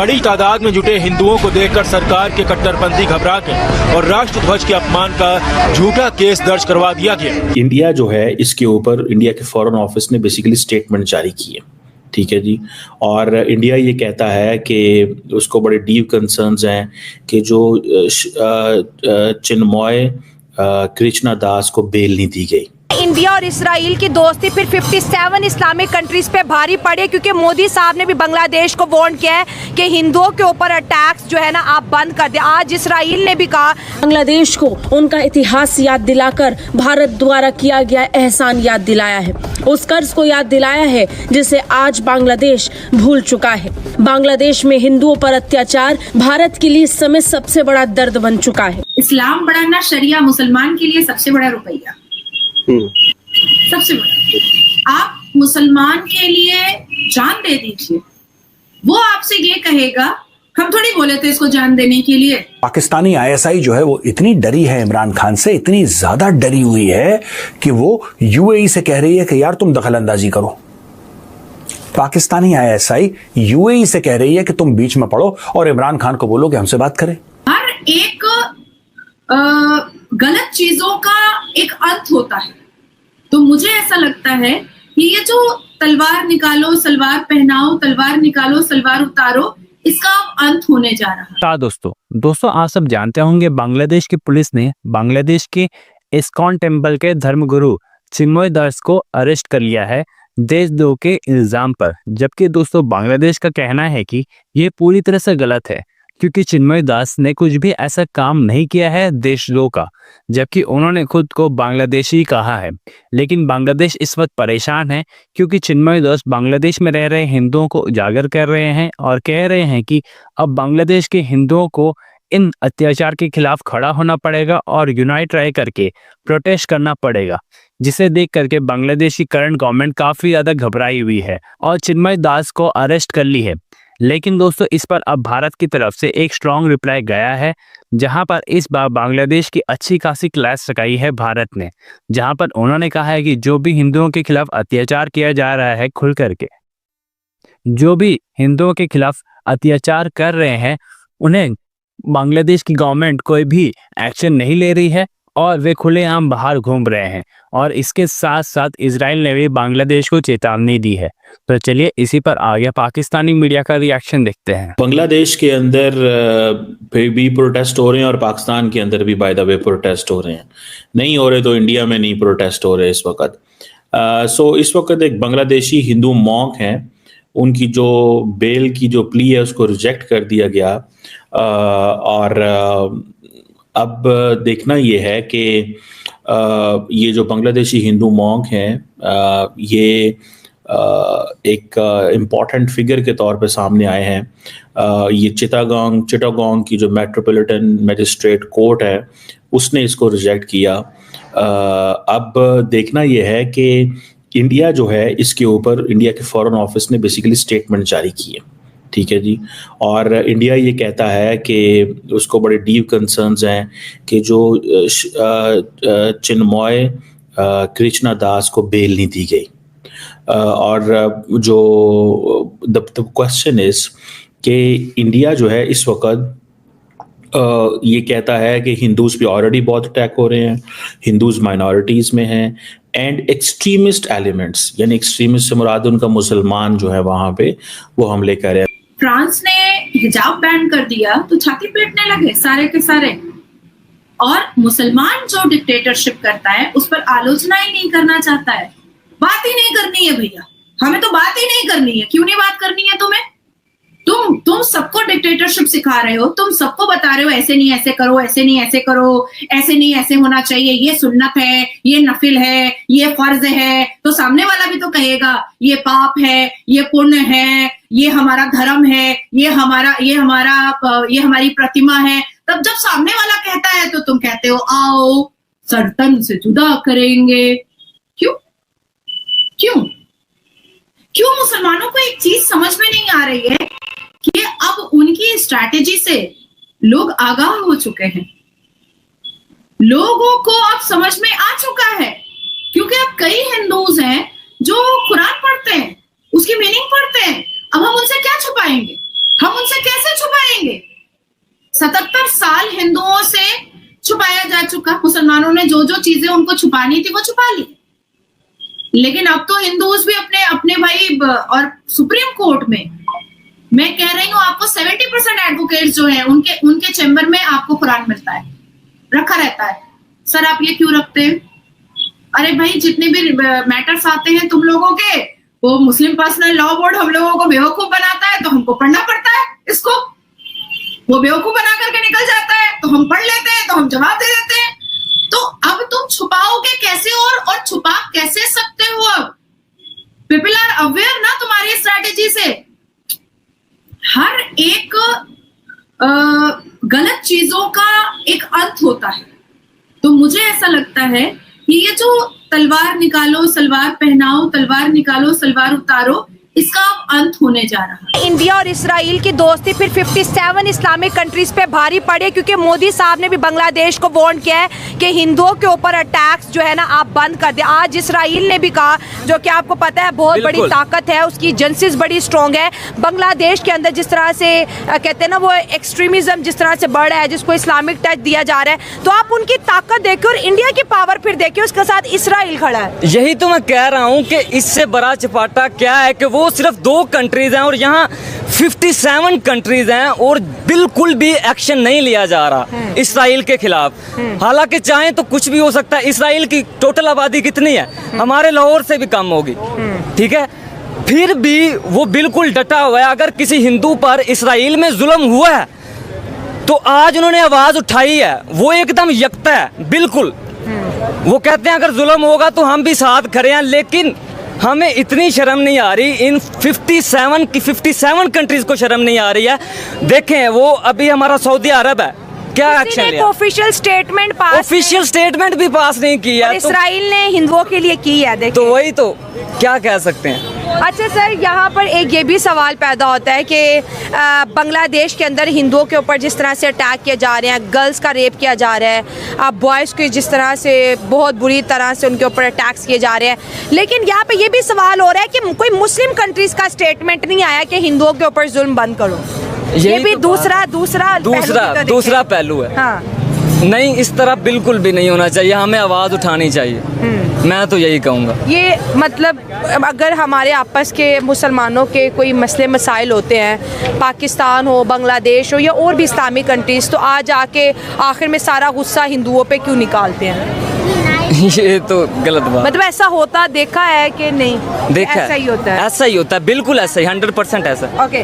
बड़ी तादाद में जुटे हिंदुओं को देखकर सरकार के कट्टरपंथी घबरा गए और राष्ट्रध्वज के अपमान का झूठा केस दर्ज करवा दिया गया। इंडिया जो है, इसके ऊपर इंडिया के फॉरेन ऑफिस ने बेसिकली स्टेटमेंट जारी की है, ठीक है जी। और इंडिया ये कहता है कि उसको बड़े डीप कंसर्न्स हैं कि जो चिन्मय कृष्णा दास को बेल नहीं दी गई। इंडिया और इसराइल की दोस्ती फिर 57 इस्लामिक कंट्रीज पे भारी पड़े, क्योंकि मोदी साहब ने भी बांग्लादेश को वार्न किया है कि हिंदुओं के ऊपर अटैक्स जो है ना आप बंद कर दे। आज इसराइल ने भी कहा बांग्लादेश को उनका इतिहास याद दिलाकर भारत द्वारा किया गया एहसान याद दिलाया है, उस कर्ज को याद दिलाया है जिसे आज बांग्लादेश भूल चुका है। बांग्लादेश में हिंदुओं पर अत्याचार भारत के लिए इस समय सबसे बड़ा दर्द बन चुका है। इस्लाम बढ़ाना शरिया मुसलमान के लिए सबसे बड़ा रुपया, सबसे बड़ा। आप मुसलमान के लिए जान दे दीजिए, वो आपसे ये कहेगा हम थोड़ी बोले थे इसको जान देने के लिए। पाकिस्तानी आईएसआई जो है वो इतनी डरी है इमरान खान से, इतनी ज्यादा डरी हुई है कि वो यूएई से कह रही है कि यार तुम दखल अंदाजी करो। पाकिस्तानी आईएसआई यूएई से कह रही है कि तुम बीच में पड़ो और इमरान खान को बोलो कि हमसे बात करें। हर एक गलत चीजों का एक अंत होता है, तो मुझे ऐसा लगता है कि ये जो तलवार निकालो सलवार पहनाओ, तलवार निकालो सलवार उतारो, इसका अब अंत होने जा रहा है। दोस्तों आप सब जानते होंगे बांग्लादेश की पुलिस ने बांग्लादेश के इस्कॉन टेम्पल के धर्मगुरु चिन्मय दास को अरेस्ट कर लिया है देशद्रोह के इल्जाम पर। जबकि दोस्तों बांग्लादेश का कहना है कि ये पूरी तरह से गलत है, क्योंकि चिन्मय दास ने कुछ भी ऐसा काम नहीं किया है देशद्रोह का, जबकि उन्होंने खुद को बांग्लादेशी कहा है। लेकिन बांग्लादेश इस वक्त परेशान है क्योंकि चिन्मय दास बांग्लादेश में रह रहे हिंदुओं को उजागर कर रहे हैं और कह रहे हैं कि अब बांग्लादेश के हिंदुओं को इन अत्याचार के खिलाफ खड़ा होना पड़ेगा और यूनाइट रह करके प्रोटेस्ट करना पड़ेगा, जिसे देख करके बांग्लादेश की करंट गवर्नमेंट काफी ज्यादा घबराई हुई है और चिन्मय दास को अरेस्ट कर ली है। लेकिन दोस्तों इस पर अब भारत की तरफ से एक स्ट्रॉन्ग रिप्लाई गया है, जहां पर इस बार बांग्लादेश की अच्छी खासी क्लास लगाई है भारत ने, जहां पर उन्होंने कहा है कि जो भी हिंदुओं के खिलाफ अत्याचार किया जा रहा है, खुल करके जो भी हिंदुओं के खिलाफ अत्याचार कर रहे हैं उन्हें बांग्लादेश की गवर्नमेंट कोई भी एक्शन नहीं ले रही है और वे खुलेआम बाहर घूम रहे हैं। और इसके साथ साथ इजराइल ने भी बांग्लादेश को चेतावनी दी है। तो चलिए इसी पर आगे पाकिस्तानी मीडिया का रिएक्शन देखते हैं। बांग्लादेश के अंदर भी प्रोटेस्ट हो रहे हैं और पाकिस्तान के अंदर भी बाय द वे प्रोटेस्ट हो रहे हैं। नहीं हो रहे तो इंडिया में नहीं प्रोटेस्ट हो रहे इस वक्त। सो इस वक्त एक बांग्लादेशी हिंदू मॉन्क हैं, उनकी जो बेल की जो प्ली है उसको रिजेक्ट कर दिया गया। और अब देखना ये है कि ये जो बांग्लादेशी हिंदू मॉन्क हैं ये एक इम्पॉर्टेंट फिगर के तौर पे सामने आए हैं। ये चिटागोंग की जो मेट्रोपॉलिटन मजिस्ट्रेट कोर्ट है उसने इसको रिजेक्ट किया। अब देखना ये है कि इंडिया जो है, इसके ऊपर इंडिया के फॉरेन ऑफिस ने बेसिकली स्टेटमेंट जारी की है, ठीक है जी। और इंडिया ये कहता है कि उसको बड़े डीप कंसर्न्स हैं कि जो चिन्मय कृष्णा दास को बेल नहीं दी गई। और जो द क्वेश्चन इज कि इंडिया जो है इस वक्त ये कहता है कि हिंदूज पे ऑलरेडी बहुत अटैक हो रहे हैं, हिंदूज माइनॉरिटीज में हैं, एंड एक्सट्रीमिस्ट एलिमेंट्स, यानी एक्सट्रीमिस्ट से मुराद उनका मुसलमान जो है वहां पे वो हमले कर रहे हैं। फ्रांस ने हिजाब बैन कर दिया तो छाती पीटने लगे सारे के सारे, और मुसलमान जो डिक्टेटरशिप करता है उस पर आलोचना ही नहीं करना चाहता है। बात ही नहीं करनी है भैया, हमें तो बात ही नहीं करनी है। क्यों नहीं बात करनी है तुम्हें? तुम सबको डिक्टेटरशिप सिखा रहे हो, तुम सबको बता रहे हो ऐसे नहीं ऐसे करो, ऐसे नहीं ऐसे करो, ऐसे नहीं ऐसे होना चाहिए, ये सुन्नत है, ये नफिल है, ये फर्ज है। तो सामने वाला भी तो कहेगा ये पाप है, ये पुण्य है, ये हमारा धर्म है, ये हमारी प्रतिमा है। तब जब सामने वाला कहता है तो तुम कहते हो आओ सर्तन से जुदा करेंगे। क्यों क्यों क्यों मुसलमानों को एक चीज समझ में नहीं आ रही है कि अब उनकी स्ट्रैटेजी से लोग आगाह हो चुके हैं, लोगों को अब समझ में आ चुका है। क्योंकि अब कई हिंदूज हैं जो कुरान पढ़ते हैं, उसकी मीनिंग पढ़ते हैं। अब हम उनसे क्या छुपाएंगे? हम उनसे कैसे छुपाएंगे? 77 साल हिंदुओं से छुपाया जा चुका। मुसलमानों ने जो जो चीजें उनको छुपानी थी वो छुपा ली, लेकिन अब तो हिंदूज भी अपने अपने भाई, और सुप्रीम कोर्ट में मैं कह रही हूं आपको 70% एडवोकेट्स जो हैं उनके चैम्बर में आपको कुरान मिलता है, रखा रहता है। सर आप ये क्यों रखते हैं? अरे भाई जितने भी मैटर्स आते हैं तुम लोगों के, वो मुस्लिम पर्सनल लॉ बोर्ड हम लोगों को बेवकूफ बनाता है तो हमको पढ़ना पड़ता है इसको। वो बेवकूफ बना करके निकल जाता है तो हम पढ़ लेते हैं, तो हम जवाब दे देते हैं। तो अब तुम छुपाओगे कैसे और छुपा कैसे सकते हो? अब पीपल आर अवेयर ना तुम्हारी स्ट्रैटेजी से। हर एक गलत चीजों का एक अंत होता है। तो मुझे ऐसा लगता है कि ये जो तलवार निकालो सलवार पहनाओ, तलवार निकालो सलवार उतारो, इसका अब अंत होने जा रहा है। इंडिया और इसराइल की दोस्ती फिर 57 इस्लामिक कंट्रीज पे भारी पड़े, क्योंकि मोदी साहब ने भी बांग्लादेश को वार्न किया है कि हिंदुओं के ऊपर अटैक्स जो है ना आप बंद कर दे। आज इसराइल ने भी कहा, जो कि आपको पता है बहुत बड़ी ताकत है, उसकी एजेंसीज बड़ी स्ट्रॉन्ग है। बांग्लादेश के अंदर जिस तरह से कहते हैं ना वो एक्सट्रीमिज्म जिस तरह से बढ़ रहा है, जिसको इस्लामिक टच दिया जा रहा है, तो आप उनकी ताकत देखिए और इंडिया की पावर फिर देखिए, उसके साथ इसराइल खड़ा है। यही तो मैं कह रहा हूँ कि इससे बड़ा चपाटा क्या है कि वो सिर्फ 2 कंट्रीज हैं और यहाँ 57 कंट्रीज हैं और बिल्कुल भी एक्शन नहीं लिया जा रहा इसराइल के खिलाफ। हालांकि चाहें तो कुछ भी हो सकता है। इसराइल की टोटल आबादी कितनी है? हमारे लाहौर से भी कम होगी, ठीक है? फिर भी वो बिल्कुल डटा हुआ है। अगर किसी हिंदू पर इसराइल में जुल्म हुआ है तो आज उन्होंने आवाज उठाई है, वो एकदम यकता है बिल्कुल। वो कहते हैं अगर जुल्म होगा तो हम भी साथ खड़े हैं, लेकिन हमें इतनी शर्म नहीं आ रही, इन 57 कंट्रीज को शर्म नहीं आ रही है। देखें वो अभी हमारा सऊदी अरब है, क्या एक्शन लिया? Official statement pass, official statement भी पास नहीं किया, इसराइल ने हिंदुओं के लिए की है। तो वही तो क्या कह सकते हैं। अच्छा सर, यहाँ पर एक ये भी सवाल पैदा होता है कि बांग्लादेश के अंदर हिंदुओं के ऊपर जिस तरह से अटैक किए जा रहे हैं, गर्ल्स का रेप किया जा रहा है, बॉयज़ को जिस तरह से बहुत बुरी तरह से उनके ऊपर अटैक्स किए जा रहे हैं, लेकिन यहाँ पे ये भी सवाल हो रहा है कि कोई मुस्लिम कंट्रीज़ का स्टेटमेंट नहीं आया कि हिंदुओं के ऊपर जुल्म बंद करो। ये भी दूसरा पहलू है। हाँ। नहीं, इस तरह बिल्कुल भी नहीं होना चाहिए, हमें आवाज़ उठानी चाहिए। मैं तो यही कहूँगा। ये मतलब अगर हमारे आपस के मुसलमानों के कोई मसले मसाइल होते हैं, पाकिस्तान हो, बांग्लादेश हो या और भी इस्लामिक कंट्रीज़, तो आज आके आखिर में सारा गुस्सा हिंदुओं पे क्यों निकालते हैं? ये तो गलत बात। मतलब ऐसा होता देखा है कि नहीं? देखा ऐसा ही होता है। ऐसा ही होता है, बिल्कुल ऐसा ही, 100% ऐसा। ओके।